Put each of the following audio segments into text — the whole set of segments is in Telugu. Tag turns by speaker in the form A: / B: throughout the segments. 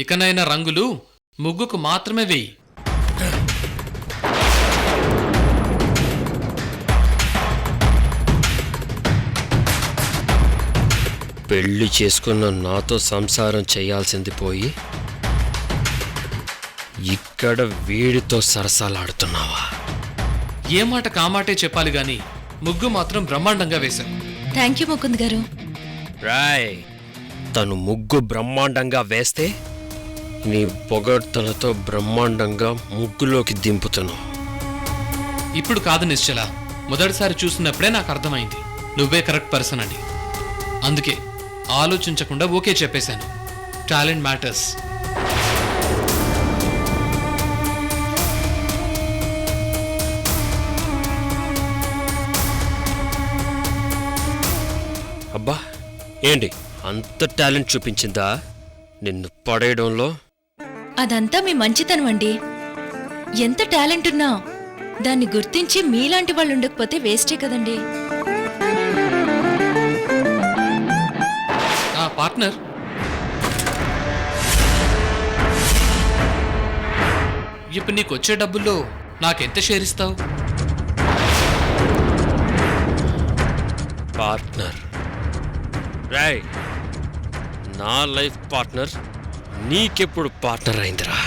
A: ఇకనైనా రంగులు ముగ్గుకు మాత్రమే వేయి.
B: పెళ్లి చేసుకున్న నాతో సంసారం చేయాల్సింది పోయి ఇక్కడ వీడితో సరసాలాడుతున్నావా?
A: ఏ మాట కామాటే చెప్పాలి గాని ముగ్గు మాత్రం బ్రహ్మాండంగా వేశావు.
C: థ్యాంక్ యూ ముకుంద్ గారు.
B: రాయ్, తను ముగ్గు బ్రహ్మాండంగా వేస్తే నీ పొగడ్తలతో బ్రహ్మాండంగా ముగ్గులోకి దింపుతున్నావు.
A: ఇప్పుడు కాదు నిశ్చల, మొదటిసారి చూసినప్పుడే నాకు అర్థమైంది నువ్వే కరెక్ట్ పర్సన్ అని. అందుకే ఆలోచించకుండా ఓకే చెప్పేశాను. Talent matters.
B: అబ్బా, ఏంటి అంత టాలెంట్ చూపించిందా నిన్ను పడేయడంలో?
C: అదంతా మీ మంచితనం అండి. ఎంత టాలెంట్ ఉన్నా దాన్ని గుర్తించి మీలాంటి వాళ్ళు ఉండకపోతే వేస్టే కదండి.
A: పార్ట్నర్, ఇప్పుడు నీకు వచ్చే డబ్బుల్లో నాకెంత షేర్ ఇస్తావు?
B: పార్ట్నర్ రాయ్, నా లైఫ్ పార్ట్నర్ నీకెప్పుడు పార్ట్నర్ అయిందిరా?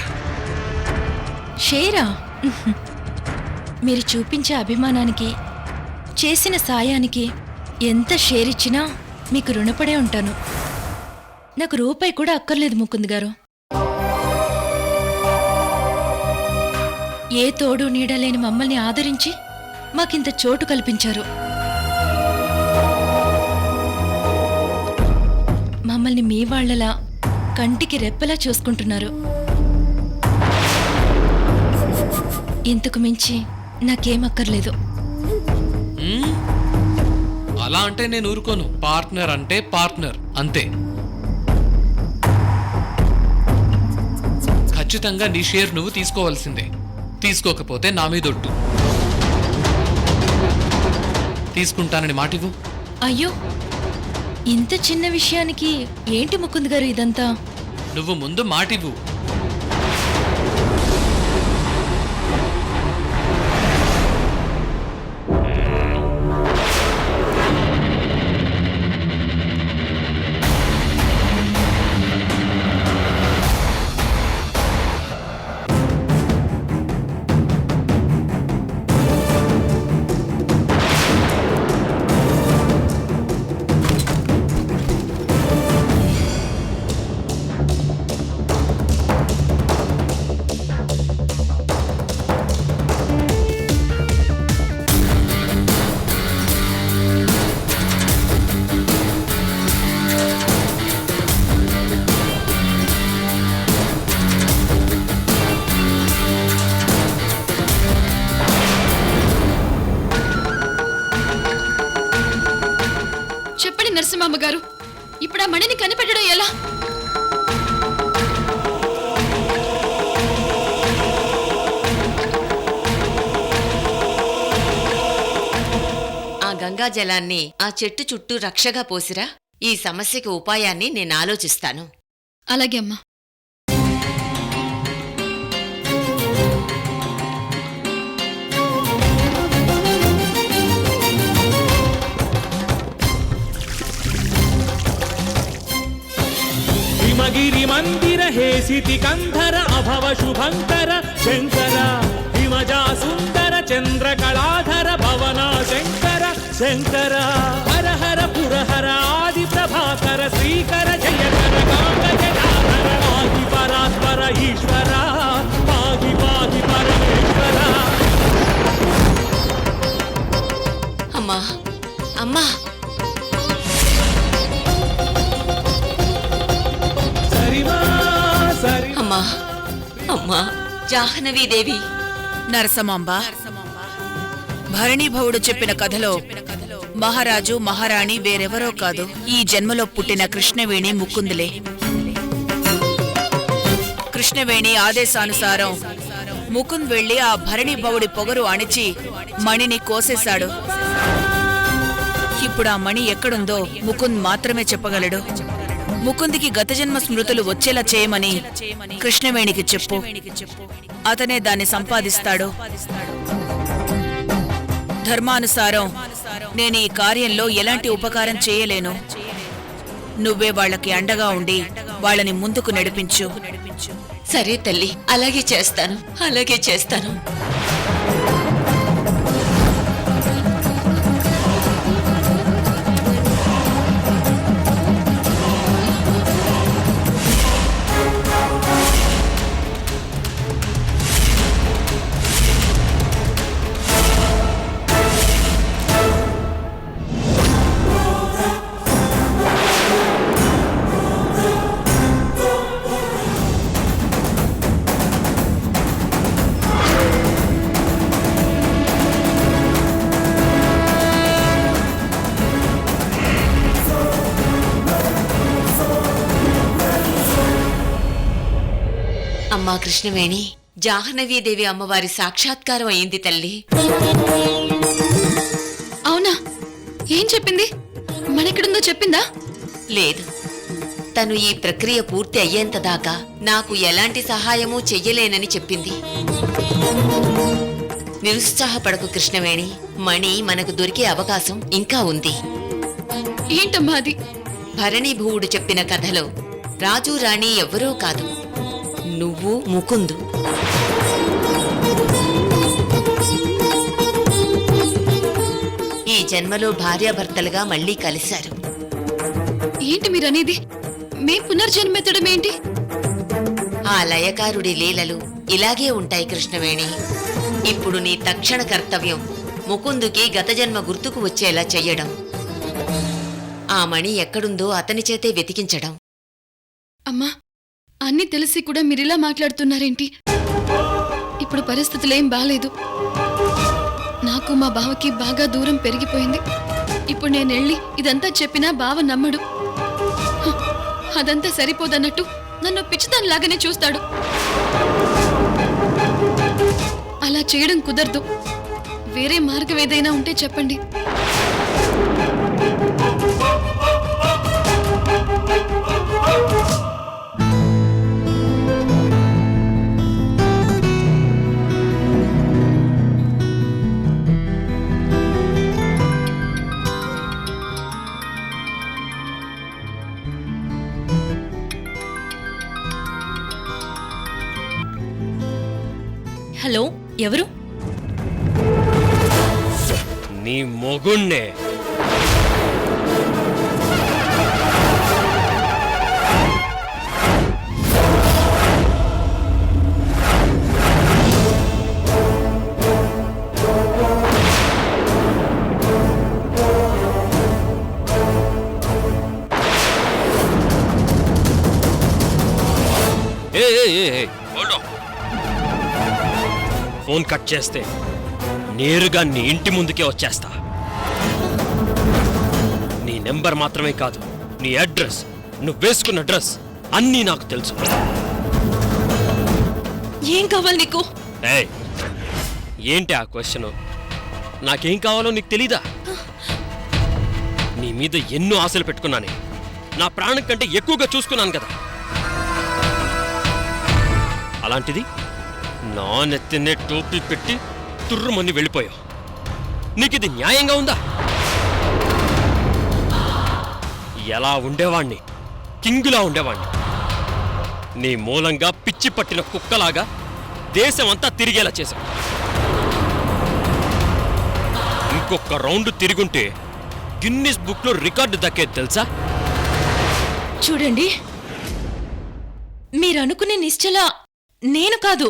C: షేరా? మీరు చూపించే అభిమానానికి, చేసిన సాయానికి ఎంత షేర్ ఇచ్చినా మీకు రుణపడే ఉంటాను. నాకు రూపాయి కూడా అక్కర్లేదు ముకుంద్ గారు. ఏ తోడు నీడలేని మమ్మల్ని ఆదరించి మాకింత చోటు కల్పించారు. మమ్మల్ని మీ వాళ్లలా కంటికి రెప్పలా చూసుకుంటున్నారు. ఇంతకు మించి నాకేమక్కర్లేదు.
A: అలా అంటే నేను ఊరుకోను. పార్ట్నర్ అంటే పార్ట్నర్ అంతే. ఖచ్చితంగా నీ షేర్ నువ్వు తీసుకోవాల్సిందే. తీసుకోకపోతే నా మీదొట్టు. తీసుకుంటానని మాటివ్వు.
C: అయ్యో, ఇంత చిన్న విషయానికి ఏంటి ముకుంద్ గారు ఇదంతా?
A: నువ్వు ముందు మాటివ్వు.
C: నరసింహమ్మగారు, ఇప్పుడు ఆ మణిని కనిపెట్టడం ఎలా?
D: ఆ గంగా జలాన్ని ఆ చెట్టు చుట్టూ రక్షగా పోసిరా. ఈ సమస్యకి ఉపాయాన్ని నేను ఆలోచిస్తాను.
C: అలాగే అమ్మా.
E: హిమగిరి మందిర హేసితి కంధర అభవ శుభంకర శంకర హిమజా సుందర చంద్రకళాధర భవన శంకర శంకర హర హర పురహర ఆది ప్రభాకర శ్రీకర జయకర కాంగజనాధర పాగి పరాత్పర ఈశ్వర పాగి పాగి పరమేశ్వర.
D: అమ్మా అమ్మా, అమ్మా అమ్మా జాహ్నవీదేవి.
F: నరసమాంబ, భరణీభవుడు చెప్పిన కథలో మహారాజు మహారాణి వేరెవరో కాదు, ఈ జన్మలో పుట్టిన కృష్ణవేణి ముకుందులే. కృష్ణవేణి ఆదేశానుసారం ముకుంద్ వెళ్లి ఆ భరణీభవుడి పొగరు అణిచి మణిని కోసేశాడు. ఇప్పుడు ఆ మణి ఎక్కడుందో ముకుంద్ మాత్రమే చెప్పగలడు. ముకుందికి గత జన్మ స్మృతులు వచ్చేలా చేయమని కృష్ణవేణికి చెప్పు. అతనే దాన్ని సంపాదిస్తాడు. ధర్మానుసారం నేను ఈ కార్యంలో ఎలాంటి ఉపకారం చేయలేను. నువ్వే వాళ్ళకి అండగా ఉండి వాళ్ళని ముందుకు నడిపించు.
D: సరే తల్లి, అలాగే చేస్తాను, అలాగే చేస్తాను. అమ్మా కృష్ణవేణి, జాహ్నవీదేవి అమ్మవారి సాక్షాత్కారం అయింది తల్లి.
C: అవునా? ఏం చెప్పింది? మనెక్కడుందో చెప్పిందా?
D: లేదు, తను ఈ ప్రక్రియ పూర్తి అయ్యేంత దాకా నాకు ఎలాంటి సహాయమూ చెయ్యలేనని చెప్పింది. నిరుత్సాహపడకు కృష్ణవేణి, మణి మనకు దొరికే అవకాశం ఇంకా ఉంది.
C: ఏంటమ్మా అది?
D: భరణీభువుడు చెప్పిన కథలో రాజు రాణి ఎవ్వరూ కాదు, నువ్వు ముకుందు. ఈ జన్మలో భార్యాభర్తలుగా మళ్ళీ కలిశారు.
C: ఏంటి మీరనేది? మేం పునర్జన్మెత్తడం ఏంటి?
D: ఆ లయకారుడి లీలలు ఇలాగే ఉంటాయి కృష్ణవేణి. ఇప్పుడు నీ తక్షణ కర్తవ్యం ముకుందుకి గత జన్మ గుర్తుకు వచ్చేలా చెయ్యడం. ఆ మణి ఎక్కడుందో అతని చేతే వెతికించడం.
C: అమ్మా, అన్నీ తెలిసి కూడా మీరిలా మాట్లాడుతున్నారేంటి? ఇప్పుడు పరిస్థితులేం బాలేదు. నాకు మా బావకి బాగా దూరం పెరిగిపోయింది. ఇప్పుడు నేనెళ్ళి ఇదంతా చెప్పినా బావ నమ్మడు. అదంతా సరిపోదన్నట్టు నన్ను పిచ్చిదానిలాగానే చూస్తాడు. అలా చేయడం కుదరదు. వేరే మార్గం ఏదైనా ఉంటే చెప్పండి.
G: హలో, ఎవరు?
B: నీ మొగుణ్ణే. ఫోన్ కట్ చేస్తే నేరుగా నీ ఇంటి ముందుకే వచ్చేస్తా. నీ నెంబర్ మాత్రమే కాదు, నీ అడ్రస్, నువ్వు వేసుకున్న డ్రెస్ అన్నీ నాకు తెలుసు.
C: ఏం కావాలి నీకు?
B: ఏయ్, ఏంటి ఆ క్వశ్చన్? నాకేం కావాలో నీకు తెలీదా? నీ మీద ఎన్నో ఆశలు పెట్టుకున్నానే, నా ప్రాణం కంటే ఎక్కువగా చూసుకున్నాను కదా. అలాంటిది నా నెత్తినే టోపీ పెట్టి తుర్రుమని వెళ్ళిపోయావు. నీకిది న్యాయంగా ఉందా? ఎలా ఉండేవాణ్ణి? కింగులా ఉండేవాణ్ణి. నీ మూలంగా పిచ్చి పట్టిన కుక్కలాగా దేశమంతా తిరిగేలా చేశావు. ఇంకొక రౌండ్ తిరుగుంటే గిన్నిస్ బుక్లో రికార్డు దక్కేది తెలుసా?
C: చూడండి,
G: మీరనుకునే నిశ్చల నేను కాదు.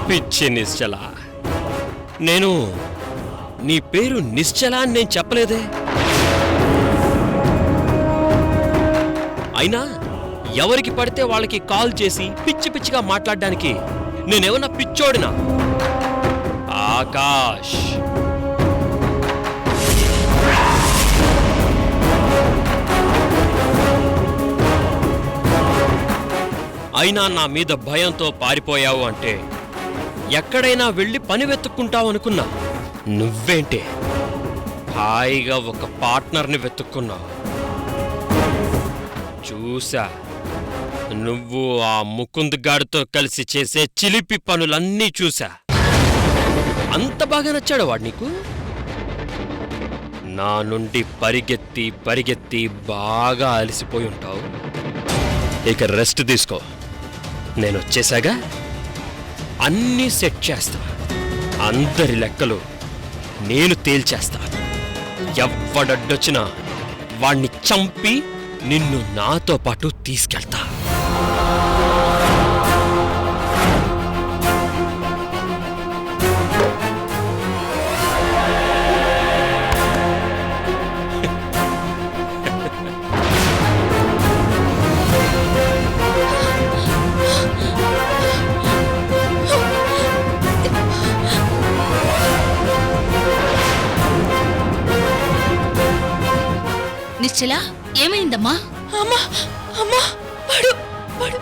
B: పిచ్చి నిశ్చల, నేను నీ పేరు నిశ్చల అని నేను చెప్పలేదే. అయినా ఎవరికి పడితే వాళ్ళకి కాల్ చేసి పిచ్చి పిచ్చిగా మాట్లాడడానికి నేనేమన్నా పిచ్చోడినా? ఆకాష్. అయినా నా మీద భయంతో పారిపోయావు అంటే ఎక్కడైనా వెళ్ళి పని వెతుక్కుంటావు అనుకున్నా. నువ్వేంటే హాయిగా ఒక పార్ట్నర్ని వెతుక్కున్నావు. చూసా, నువ్వు ఆ ముకుంద్ గాడితో కలిసి చేసే చిలిపి పనులన్నీ చూసా. అంత బాగా నచ్చాడు వాడు నీకు? నా నుండి పరిగెత్తి పరిగెత్తి బాగా అలసిపోయి ఉంటావు. ఇక రెస్ట్ తీసుకో. నేను వచ్చేసాగా అన్నీ సెట్ చేస్తా. అందరి లెక్కలు నేను తేల్చేస్తా. ఎవ్వడడ్డొచ్చినా వాణ్ణి చంపి నిన్ను నాతో పాటు తీసుకెళ్తా.
G: నిశ్చల ఏమైందమ్మా?
C: అమ్మా అమ్మా వాడు వాడు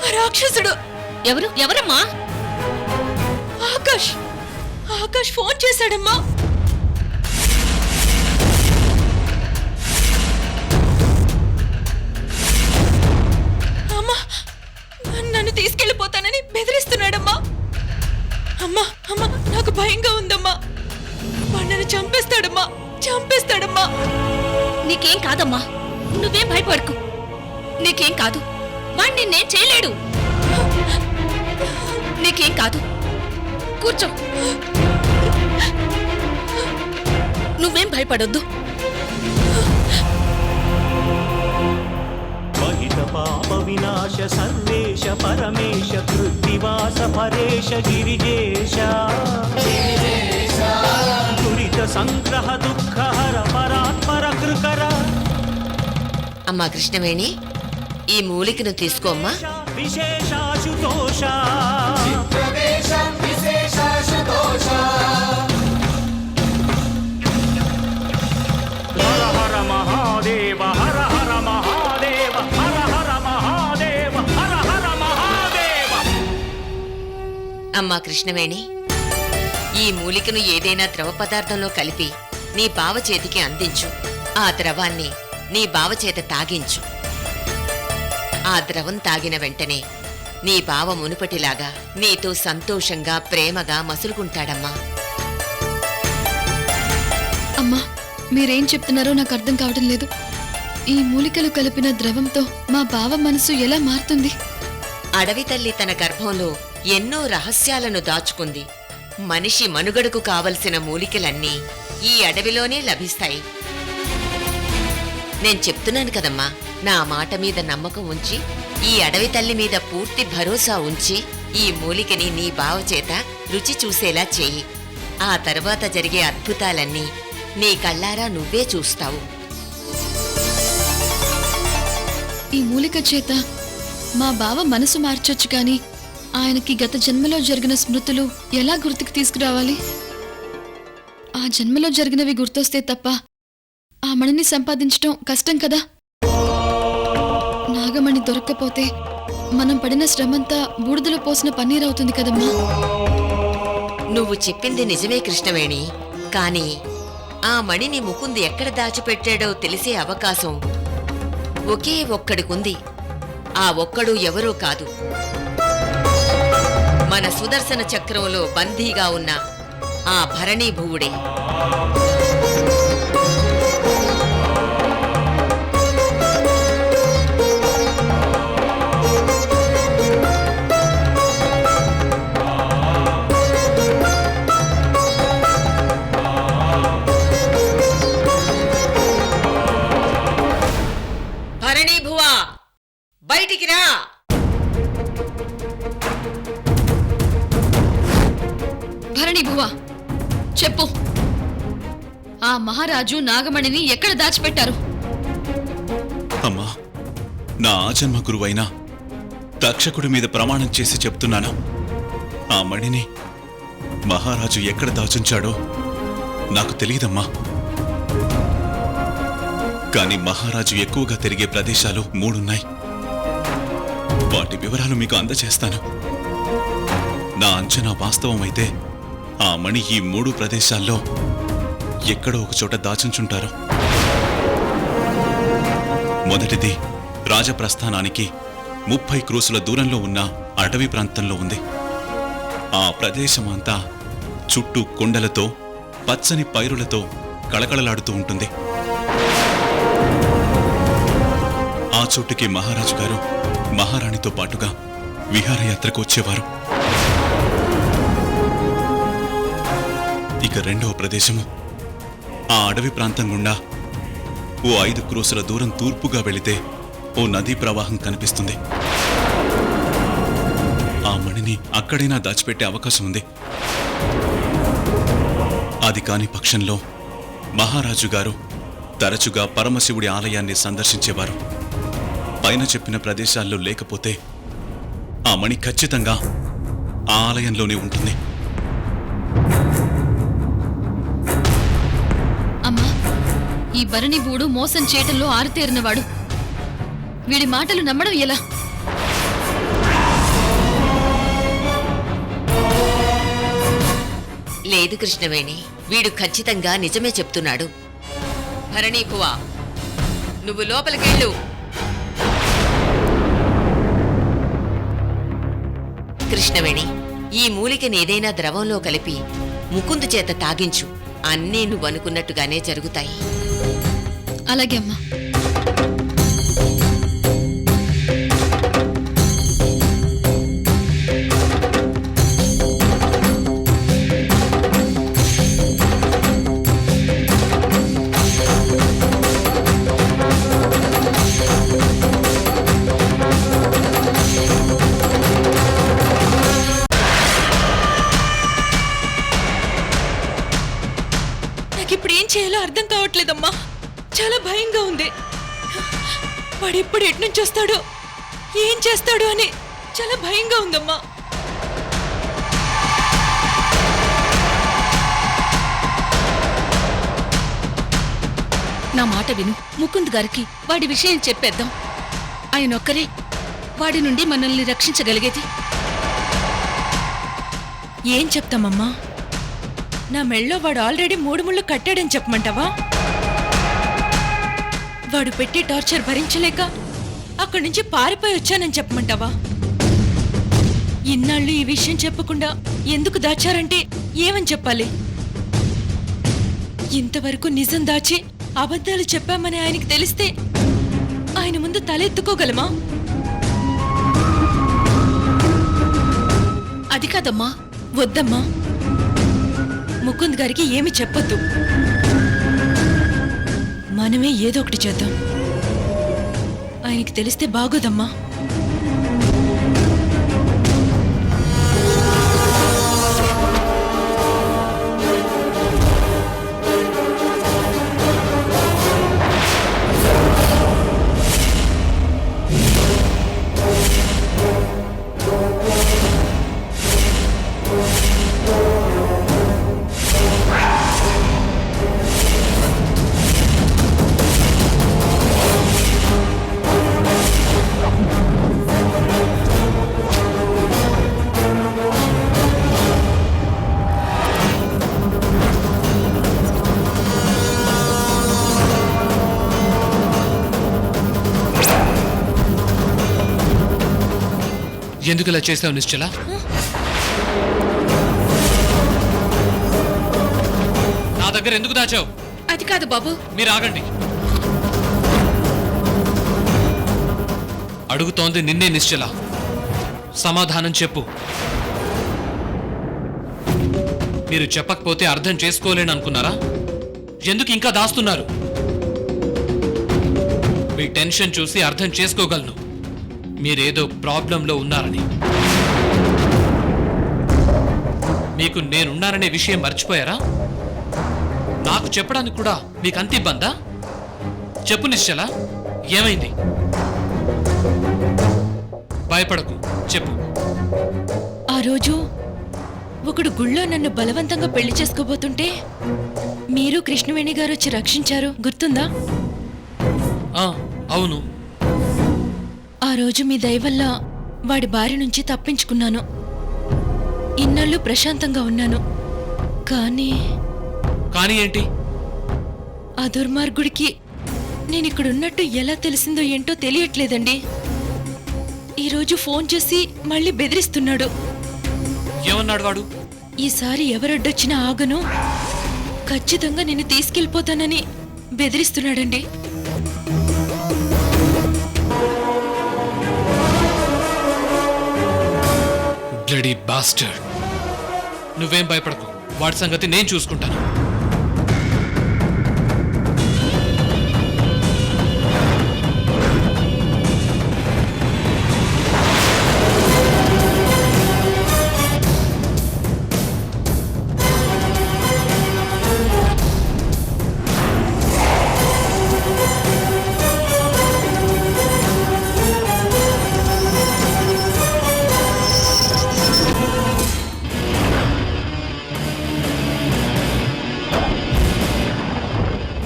C: ఆ రాక్షసుడు.
G: ఎవరమ్మా?
C: ఆకాష్ ఆకాష్ ఫోన్ చేశాడమ్మా. అమ్మా నన్ను తీసుకెళ్ళిపోతానని బెదిరిస్తున్నాడమ్మా. అమ్మా అమ్మా నాకు భయంగా ఉందమ్మా. వాడు నన్ను చంపేస్తాడమ్మా, చంపేస్తాడమ్మా.
G: నీకేం కాదమ్మా, నువ్వేం భయపడకు. నీకేం కాదు, వాణ్ణి నిన్నేం చేయలేడు. నీకేం కాదు, కూర్చో. నువ్వేం భయపడొద్దు.
E: महित पाप विनाश सर्वेश परमेश कृत्तिवास परेश गिरिजेश दुरित संग्रह दुःख हर परात्पर कृकर.
D: అమ్మా కృష్ణవేణి, ఈ మూలికను తీసుకోమ్మా.
E: विशेषाशुतोष हर हर महादेव हर हर महादेव हर हर महादेव हर हर महादेव.
D: అమ్మా కృష్ణవేణి, ఈ మూలికను ఏదైనా ద్రవ పదార్థంలో కలిపి నీ బావ చేతికి అందించు. ఆ ద్రవాన్ని నీ బావ చేత తాగించు. ఆ ద్రవం తాగిన వెంటనే నీ బావ మునుపటిలాగా నీతో సంతోషంగా ప్రేమగా మసులుకుంటాడమ్మా.
H: అమ్మా మీరేం చెప్తున్నారో నాకు అర్థం కావడం లేదు. ఈ మూలికలు కలిపిన ద్రవంతో మా బావ మనసు ఎలా మారుతుంది?
D: అడవి తల్లి తన గర్భంలో ఎన్నో రహస్యాలను దాచుకుంది. మనిషి మనుగడకు కావలసిన మూలికలన్నీ ఈ అడవిలోనే లభిస్తాయి. నేను చెప్తున్నాను కదమ్మా, నా మాట మీద నమ్మకం ఉంచి, ఈ అడవి తల్లి మీద పూర్తి భరోసా ఉంచి ఈ మూలికని నీ బావ చేత రుచి చూసేలా చేయి. ఆ తర్వాత జరిగే అద్భుతాలన్నీ నీ కళ్ళారా నువ్వే చూస్తావు.
H: ఈ మూలిక చేత మా బావ మనసు మార్చొచ్చు కానీ ఆయనకి గత జన్మలో జరిగిన స్మృతులు ఎలా గుర్తుకు తీసుకురావాలి? ఆ జన్మలో జరిగినవి గుర్తొస్తే తప్ప ఆ మణిని సంపాదించటం కష్టం కదా. నాగమణి దొరక్కపోతే మనం పడిన శ్రమంతా బూడిదలో పోసిన పన్నీర్ అవుతుంది కదమ్మా.
D: నువ్వు చెప్పింది నిజమే కృష్ణవేణి, కానీ ఆ మణిని ముకుంద్ ఎక్కడ దాచిపెట్టాడో తెలిసే అవకాశం ఒకే ఒక్కడికుంది. ఆ ఒక్కడు ఎవరూ కాదు, మన సుదర్శన చక్రంలో బందీగా ఉన్న ఆ భరణీ భువుడే. భరణీ భువా, బయటికి రా.
H: భరణి భువా చెప్పు, ఆ మహారాజు నాగమణిని ఎక్కడ దాచిపెట్టారు?
I: అమ్మా, నా ఆజన్మ గురువైన తక్షకుడి మీద ప్రమాణం చేసి చెప్తున్నాను, ఆ మణిని మహారాజు ఎక్కడ దాచుంచాడో నాకు తెలియదమ్మా. కానీ మహారాజు ఎక్కువగా తిరిగే ప్రదేశాలు 3 ఉన్నాయి. వాటి వివరాలు మీకు అందజేస్తాను. నా అంచనా వాస్తవమైతే ఆ మణి ఈ 3 ప్రదేశాల్లో ఎక్కడో ఒక చోట దాచుంచుంటారు. మొదటిది రాజప్రస్థానానికి 30 క్రోసుల దూరంలో ఉన్న అటవీ ప్రాంతంలో ఉంది. ఆ ప్రదేశమంతా చుట్టూ కొండలతో పచ్చని పైరులతో కళకళలాడుతూ ఉంటుంది. ఆ చోటుకి మహారాజు గారు మహారాణితో పాటుగా విహారయాత్రకు వచ్చేవారు. ఇక రెండవ ప్రదేశము ఆ అడవి ప్రాంతం గుండా ఓ 5 క్రోసుల దూరం తూర్పుగా వెళితే ఓ నదీ ప్రవాహం కనిపిస్తుంది. ఆ మణిని అక్కడైనా దాచిపెట్టే అవకాశం ఉంది. అది కాని పక్షంలో మహారాజు గారు తరచుగా పరమశివుడి ఆలయాన్ని సందర్శించేవారు. పైన చెప్పిన ప్రదేశాల్లో లేకపోతే ఆ మణి ఖచ్చితంగా ఆ ఆలయంలోనే ఉంటుంది.
H: అమ్మా, ఈ భరణి బూడు మోసం చేయటంలో ఆరితేరినవాడు. వీడి మాటలు నమ్మడం ఎలా?
D: లేదు కృష్ణవేణి, వీడు ఖచ్చితంగా నిజమే చెప్తున్నాడు. భరణీ పువ్వా, నువ్వు లోపలికెళ్ళు. కృష్ణవేణి, ఈ మూలికని ఏదైనా ద్రవంలో కలిపి ముకుందు చేత తాగించు. అన్నీ నువ్వు అనుకున్నట్టుగానే జరుగుతాయి.
H: అలాగే అమ్మా.
C: నాకిప్పుడు ఏం చేయాలో అర్థం కావట్లేదమ్మా. చాలా భయంగా ఉంది. వాడు ఎప్పుడు ఎట్నుంచి వస్తాడో, ఏం చేస్తాడో అని చాలా భయంగా ఉందమ్మా.
G: నా మాట విను. ముకుంద్ గారికి వాడి విషయం చెప్పేద్దాం. ఆయనొక్కరే వాడి నుండి మనల్ని రక్షించగలిగేది.
C: ఏం చెప్తామమ్మా? నా మెళ్ళో వాడు ఆల్రెడీ 3 ముళ్ళు కట్టాడని చెప్పమంటావా? వాడు పెట్టి టార్చర్ భరించలేక అక్కడి నుంచి పారిపోయి వచ్చానని చెప్పమంటావా? ఇన్నాళ్ళు ఈ విషయం చెప్పకుండా ఎందుకు దాచారంటే ఏమని చెప్పాలి? ఇంతవరకు నిజం దాచి అబద్ధాలు చెప్పామని ఆయనకి తెలిస్తే ఆయన ముందు తలెత్తుకోగలమా?
G: అది కాదమ్మా.
C: వద్దమ్మా, ముకుంద్ గారికి ఏమి చెప్పొద్దు. మనమే ఏదో ఒకటి చేద్దాం. ఆయనకి తెలిస్తే బాగోదమ్మా.
A: ఎందుకు ఇలా చేసావు నిశ్చల? నా దగ్గర ఎందుకు దాచావు?
G: అది కాదు బాబు.
A: మీరు ఆగండి. అడుగుతోంది నిన్నే నిశ్చల. సమాధానం చెప్పు. మీరు చెప్పకపోతే అర్థం చేసుకోలేను అనుకున్నారా? ఎందుకు ఇంకా దాస్తున్నారు? మీ టెన్షన్ చూసి అర్థం చేసుకోగలను మీరేదో ప్రాబ్లంలో ఉన్నారని. మీకు నేనున్నాననే విషయం మర్చిపోయారా? నాకు చెప్పడానికి కూడా మీకు అంత ఇబ్బందా? చెప్పు నిశ్చల, ఏమైంది? భయపడకు, చెప్పు.
C: ఆ రోజు ఒకడు గుళ్ళో నన్ను బలవంతంగా పెళ్లి చేసుకోబోతుంటే మీరు కృష్ణవేణి గారు వచ్చి రక్షించారు, గుర్తుందా?
A: అవును.
C: ఆ రోజు మీ దయ వల్ల వాడి బారి నుంచి తప్పించుకున్నాను. ఇన్నాళ్ళు ప్రశాంతంగా ఉన్నాను. కానీ
A: కానీ ఏంటి?
C: ఆ దుర్మార్గుడికి నేనిక్కడున్నట్టు ఎలా తెలిసిందో ఏంటో తెలియట్లేదండి. ఈరోజు ఫోన్ చేసి మళ్ళీ బెదిరిస్తున్నాడు.
A: ఏమన్నాడు వాడు?
C: ఈసారి ఎవరడ్డొచ్చినా ఆగను, ఖచ్చితంగా నిన్ను తీసుకెళ్ళిపోతానని బెదిరిస్తున్నాడండి.
A: Bloody bastard. నువ్వేం భయపడకు, వాడి సంగతి నేను చూసుకుంటాను.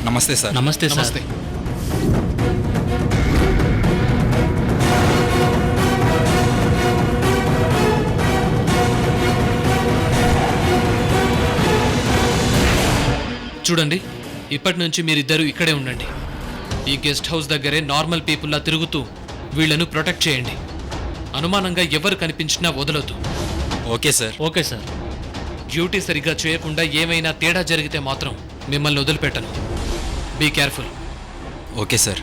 J: నమస్తే సార్.
A: నమస్తే నమస్తే. చూడండి, ఇప్పటి నుంచి మీరిద్దరూ ఇక్కడే ఉండండి. ఈ గెస్ట్ హౌస్ దగ్గరే నార్మల్ పీపుల్లా తిరుగుతూ వీళ్లను ప్రొటెక్ట్ చేయండి. అనుమానంగా ఎవరు కనిపించినా వదలొద్దు.
J: Okay sir.
E: Okay sir.
A: Duty సరిగ్గా చేయకుండా ఏమైనా తేడా జరిగితే మాత్రం మిమ్మల్ని వదిలిపెట్టను. Be careful.
J: Okay sir.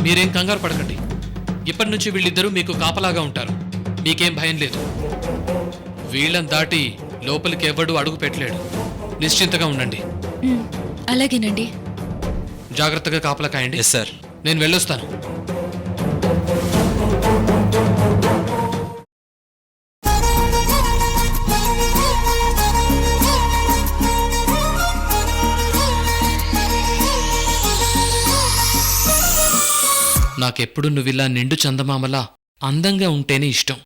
A: మీరేం కంగారు పడకండి. ఇప్పటి నుంచి వీళ్ళిద్దరూ మీకు కాపలాగా ఉంటారు. మీకేం భయం లేదు. వీళ్ళని దాటి లోపలికి ఎవడూ అడుగు పెట్టలేడు. నిశ్చింతగా ఉండండి.
C: అలాగేనండి.
A: జాగ్రత్తగా కాపలా కాయండి.
J: Yes sir.
A: నేను వెళ్ళొస్తాను. నాకెప్పుడు నువ్విలా నిండు చందమామలా అందంగా ఉంటేనే ఇష్టం.